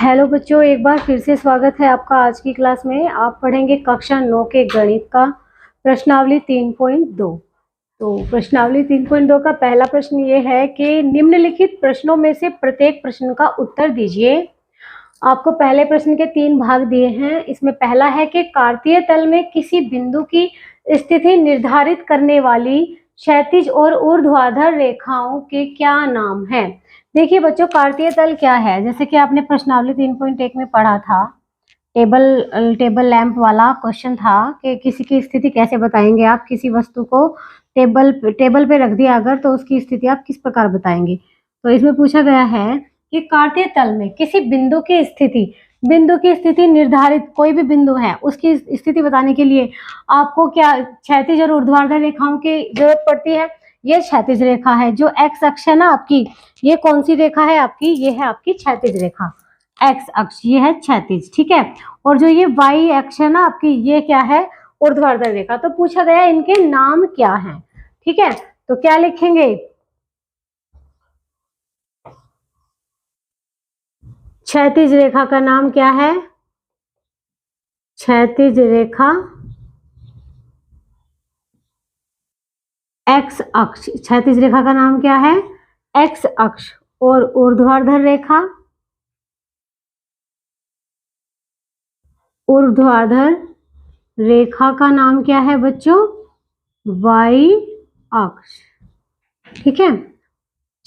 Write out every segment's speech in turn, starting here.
Hello बच्चों, एक बार फिर से स्वागत है आपका आज की क्लास में। आप पढ़ेंगे कक्षा 9 के गणित का प्रश्नावली 3.2। तो प्रश्नावली 3.2 का पहला प्रश्न ये है कि निम्नलिखित प्रश्नों में से प्रत्येक प्रश्न का उत्तर दीजिए। आपको पहले प्रश्न के 3 भाग दिए हैं। इसमें पहला है कि कार्तीय तल में किसी बिंदु की स्थिति निर्धारित करने वाली क्षैतिज और ऊर्ध्वाधर रेखाओं के क्या नाम है। देखिए बच्चों, कार्तीय तल क्या है, जैसे कि आपने प्रश्नावली 3.1 में पढ़ा था। टेबल लैंप वाला क्वेश्चन था कि किसी की स्थिति कैसे बताएंगे आप। किसी वस्तु को टेबल पे रख दिया अगर, तो उसकी स्थिति आप किस प्रकार बताएंगे। तो इसमें पूछा गया है कि कार्तीय तल में किसी बिंदु की स्थिति निर्धारित, कोई भी बिंदु है उसकी स्थिति बताने के लिए आपको क्या क्षैतिज और ऊर्ध्वाधर रेखाओं की जरूरत पड़ती है। ये क्षैतिज रेखा है, जो एक्स अक्ष है ना आपकी, ये कौन सी रेखा है आपकी, ये है आपकी क्षैतिज रेखा। एक्स अक्ष ये है क्षैतिज, ठीक है। और जो ये वाई अक्ष है ना आपकी, ये क्या है, ऊर्ध्वाधर रेखा। तो पूछा गया इनके नाम क्या हैं, ठीक है। तो क्या लिखेंगे, क्षैतिज रेखा का नाम क्या है, क्षैतिज रेखा एक्स अक्ष। क्षैतिज रेखा का नाम क्या है, एक्स अक्ष। और ऊर्ध्वाधर रेखा का नाम क्या है बच्चों, वाई अक्ष, ठीक है।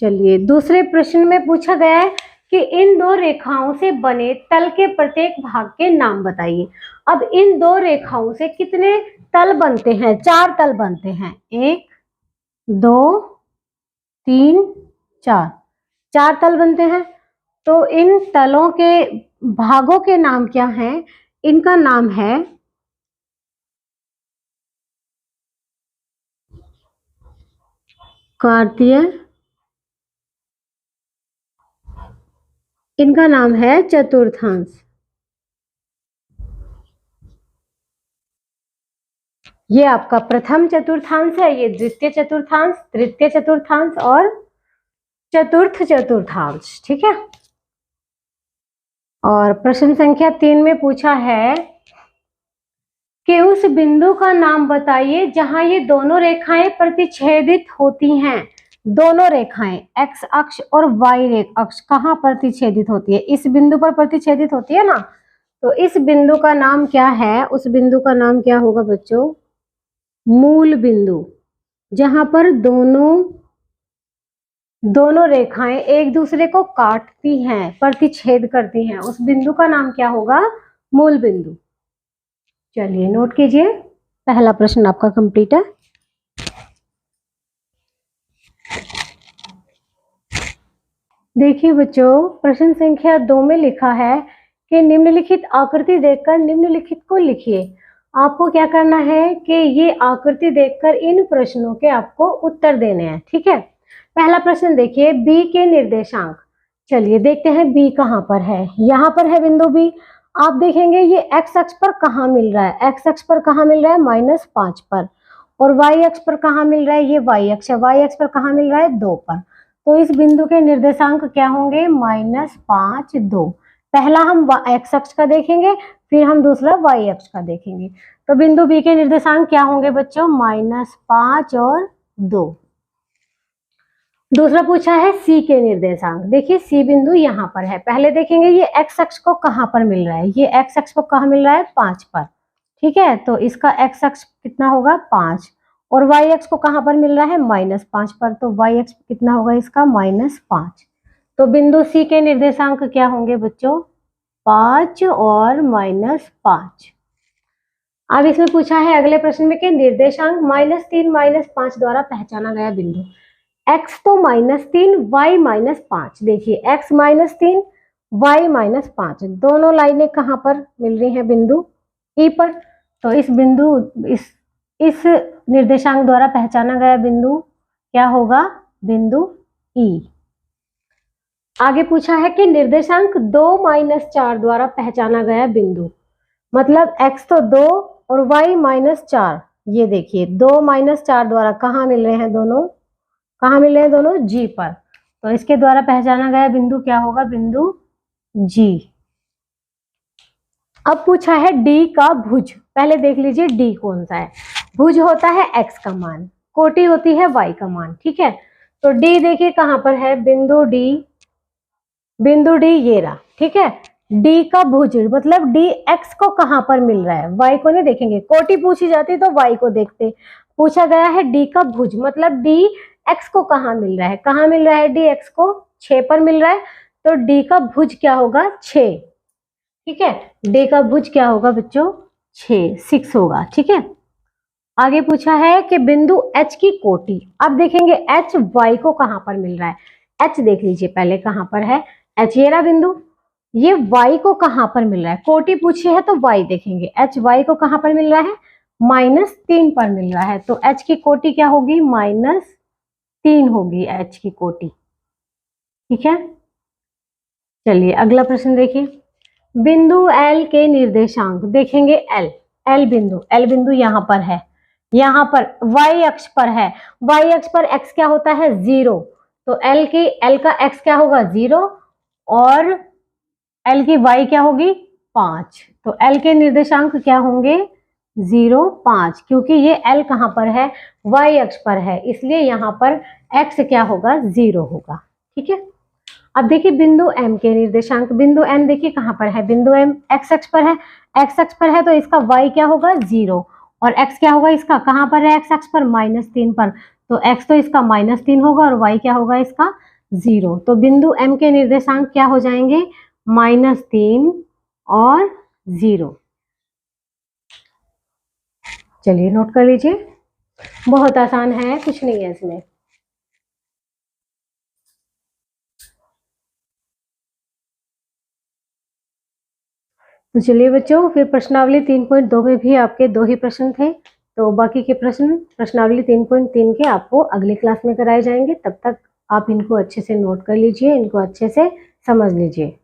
चलिए दूसरे प्रश्न में पूछा गया है कि इन दो रेखाओं से बने तल के प्रत्येक भाग के नाम बताइए। अब इन दो रेखाओं से कितने तल बनते हैं, 4 तल बनते हैं। 1 2 3 4, 4 तल बनते हैं। तो इन तलों के भागों के नाम क्या हैं, इनका नाम है कार्तीय, इनका नाम है चतुर्थांश। ये आपका प्रथम चतुर्थांश है, ये द्वितीय चतुर्थांश, तृतीय चतुर्थांश और चतुर्थ चतुर्थांश, ठीक है। और प्रश्न संख्या 3 में पूछा है कि उस बिंदु का नाम बताइए जहां ये दोनों रेखाएं प्रतिच्छेदित होती हैं। दोनों रेखाएं एक्स अक्ष और वाई अक्ष कहाँ प्रतिच्छेदित होती है, इस बिंदु पर प्रतिच्छेदित होती है ना। तो इस बिंदु का नाम क्या है, उस बिंदु का नाम क्या होगा बच्चों, मूल बिंदु। जहां पर दोनों रेखाएं एक दूसरे को काटती हैं, प्रतिच्छेद करती हैं, उस बिंदु का नाम क्या होगा, मूल बिंदु। चलिए नोट कीजिए, पहला प्रश्न आपका कंप्लीट है। देखिए बच्चों, प्रश्न संख्या 2 में लिखा है कि निम्नलिखित आकृति देखकर निम्नलिखित को लिखिए। आपको क्या करना है कि ये आकृति देखकर इन प्रश्नों के आपको उत्तर देने हैं, ठीक है। पहला प्रश्न देखिए, बी के निर्देशांक। चलिए देखते हैं बी कहाँ पर है। यहाँ पर है बिंदु बी। आप देखेंगे ये एक्स अक्ष पर कहाँ मिल रहा है, एक्स अक्ष पर कहाँ मिल रहा है, -5 पर। और वाई अक्ष पर कहाँ मिल रहा है, ये वाई अक्ष है, वाई अक्ष पर कहाँ मिल रहा है, 2 पर। तो इस बिंदु के निर्देशांक क्या होंगे, -5 2। पहला हम एक्स अक्ष का देखेंगे, फिर हम दूसरा वाई अक्ष का देखेंगे। तो बिंदु बी के निर्देशांक क्या होंगे बच्चों, -5 और 2। दूसरा पूछा है सी के निर्देशांक। देखिए सी बिंदु यहाँ पर है। पहले देखेंगे ये एक्स अक्ष को कहाँ पर मिल रहा है, ये एक्स अक्ष को कहाँ मिल रहा है, 5 पर, ठीक है। तो इसका एक्स अक्ष कितना होगा, 5। और वाई अक्ष को कहाँ पर मिल रहा है, -5 पर। तो वाई अक्ष कितना होगा इसका, -5। तो बिंदु सी के निर्देशांक क्या होंगे बच्चों, 5 और -5। अब इसमें पूछा है अगले प्रश्न में कि निर्देशांक -3 -5 द्वारा पहचाना गया बिंदु। x तो -3 y -5। देखिए x -3 y -5 दोनों लाइनें कहाँ पर मिल रही हैं, बिंदु E पर। तो इस निर्देशांक द्वारा पहचाना गया बिंदु क्या होगा, बिंदु E। आगे पूछा है कि निर्देशांक 2 -4 द्वारा पहचाना गया बिंदु। मतलब x तो 2 और y -4। ये देखिए 2 -4 द्वारा कहाँ मिल रहे हैं, दोनों कहाँ मिल रहे हैं, दोनों G पर। तो इसके द्वारा पहचाना गया बिंदु क्या होगा, बिंदु G। अब पूछा है डी का भुज। पहले देख लीजिए डी कौन सा है। भुज होता है x का मान, कोटि होती है y का मान। ठीक है, तो डी देखिए कहां पर है, बिंदु डी ये रहा। ठीक है, डी का भुज मतलब डी एक्स को कहां पर मिल रहा है, y को नहीं देखेंगे। कोटि पूछी जाती तो y को देखते। पूछा गया है डी का भुज मतलब डी एक्स को कहां मिल रहा है, कहां मिल रहा है डी एक्स को, 6 पर मिल रहा है। तो डी का भुज क्या होगा, 6। ठीक है, डी का भुज क्या होगा बच्चों, 6 होगा। ठीक है, आगे पूछा है कि बिंदु H की कोटि। अब देखेंगे H Y को कहां पर मिल रहा है। H देख लीजिए पहले कहां पर है, H ये रहा बिंदु, ये Y को कहां पर मिल रहा है। कोटि पूछी है तो Y देखेंगे, H Y को कहां पर मिल रहा है, -3 पर मिल रहा है। तो H की कोटि क्या होगी, -3 होगी H की कोटि। ठीक है, चलिए अगला प्रश्न देखिए। बिंदु L के निर्देशांक देखेंगे, L बिंदु यहाँ पर है, यहाँ पर y अक्ष पर है। y अक्ष पर x क्या होता है, 0। तो L का x क्या होगा, 0, और L की y क्या होगी, 5। तो L के निर्देशांक क्या होंगे, 0, 5, क्योंकि ये L कहाँ पर है, y अक्ष पर है, इसलिए यहाँ पर x क्या होगा, 0 होगा। ठीक है, अब देखिए बिंदु M के निर्देशांक। बिंदु M देखिए कहां पर है, बिंदु M x अक्ष पर है। x अक्ष पर है तो इसका y क्या होगा, 0, और x क्या होगा इसका, कहां पर है x अक्ष पर, -3 पर। तो x तो इसका -3 होगा और y क्या होगा इसका, 0। तो बिंदु M के निर्देशांक क्या हो जाएंगे, -3 और 0। चलिए नोट कर लीजिए, बहुत आसान है, कुछ नहीं है इसमें। तो चलिए बच्चों, फिर प्रश्नावली 3.2 में भी आपके 2 ही प्रश्न थे, तो बाकी के प्रश्न प्रश्नावली 3.3 के आपको अगली क्लास में कराए जाएंगे। तब तक आप इनको अच्छे से नोट कर लीजिए, इनको अच्छे से समझ लीजिए।